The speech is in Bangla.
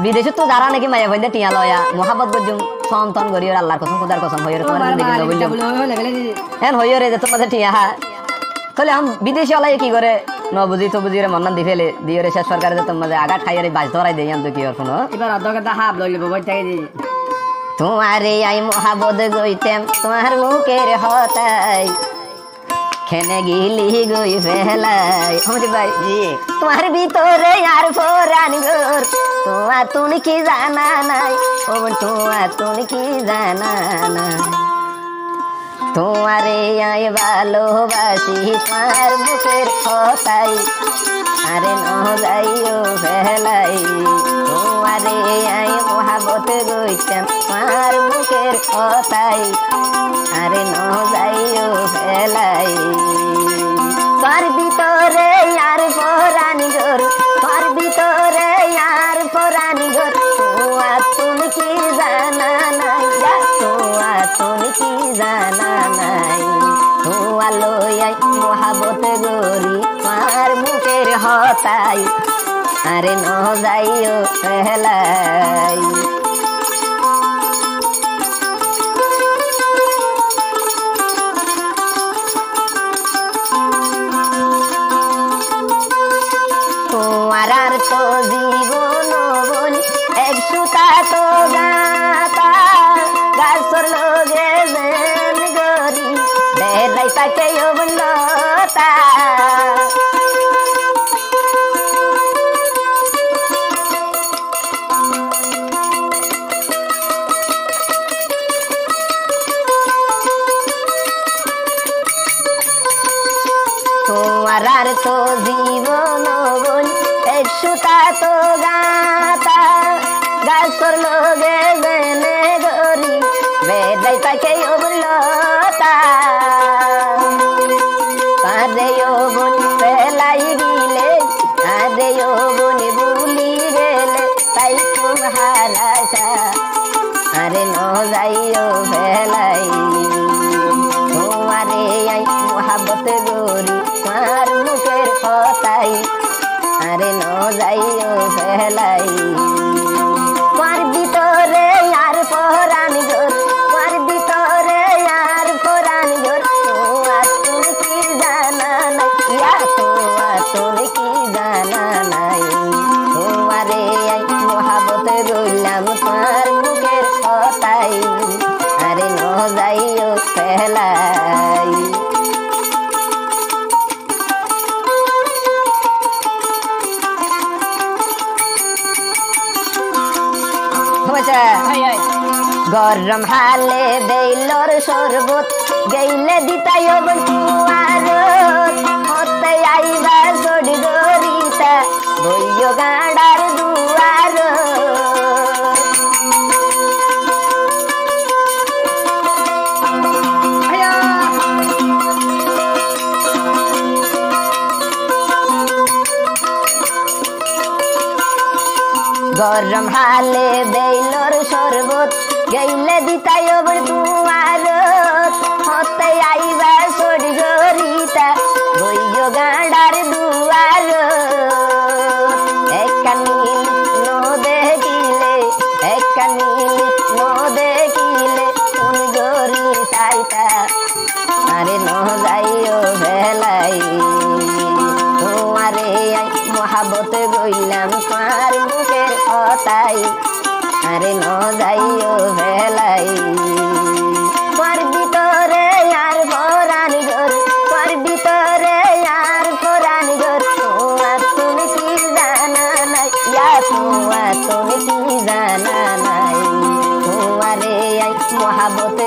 বিদেশে তো যারা নাকি মায়া বন্ধে টিয়া লয়া মোহাম্মদ গজুম ফন তন গরি আল্লাহর কসম খুদার কসম হইরে তোমার জিন্দেগি ন বললি হ্যাঁ হইরে যে তোমাদের টিয়া কলে আম বিদেশি ওলাই কি করে ন বুঝি তো বুঝি রে মন্নান দি ফেলে দিয়রে শেষ সরকারে যে তোমাদের আঘাত খাইয়ারে বাজ ধরাই দেই আম তো কি আর কোনো এবার অর্ধকটা হাফ লইলে বই থেকে দি তোমারে আই মোহাম্মদ গইতেম তোমার মুখের হতাই খেনে গিলি গই ফেলাই हमदी भाई जी তোমার ভিতরে আর ফোরান গোর তোমা তুমি কি জানা নাই ও তোমা তুমি কি জানা না তোমারে আই ভালোবাসি তোমার মুখের কথাই আরে ন যাইও ফেলাই তোমারে আই মোহাম্মত গইতাম তোমার মুখের কথাই আরে ন যাইও ফেলাই তোর ভিতরে আর ফোরান গোর তোর ভিতরে আর ফোরান গোর তোমা তুমি কি জানা নাই তোমা তুমি কি জানা নাই তোমা লইয়াই মোহাম্মত গরি তোমার মুখের হতাই আরে ন যাইও ফেলাই তো জীবন বলি এক সুতা তো গাতা গাছর লগে যেন গরি বেলাই তাকে অবলতা তোমার আর তো জীবন বলি এক সুতা তো গাতা গাছর লগে জেনে গরি বেদাই তাকে অবলতা আরে বোন পেলাই গিলে আরে বোন বুলি গেলে তাই তোমার আশা আরে ন যাইও ফেলাই তোমারে আই মোহাম্মত গরি তোমার মুখের কথাই আরে ন যাইও ফেলাই তোমার ভিতরে আর ফোরান গোর তোমার ভিতরে আর ফোরান গোর তোমা তুমি কি জানা নাই তোমা তুমি কি জানা নাই তোমারে আই মোহাম্মত গইলাম তোমার মুখের কথাই আরে ন যাইও ফেলাই গরম হালে বেইলর শরবত গেইলে দিতাই বন্ধুয়ার হতে আইবা সড়ি গরিতা বইয় গাঁডার দুয়ার গরম হালে বেইলর শরবত গেইলে দিতাই বন্ধুয়ার হতে আইবা সড়ি গরিতা বইয় গাঁডার দুয়ার একা নীল ন দেখিলে একা নীল ন দেখিলে কোন গরি চাইতা আরে ন যাইও ভেলাই তোমারে আই মোহাম্মত গইলাম তোমার মুখের কথাই আরে ন যাইও ভেলাই তোমার ভিতরে আর ফোরান গোর তোমার ভিতরে আর ফোরান গোর তোমা তুমি কি জানা নাই তোমা তুমি কি জানা নাই তোমারে আই মোহাম্মত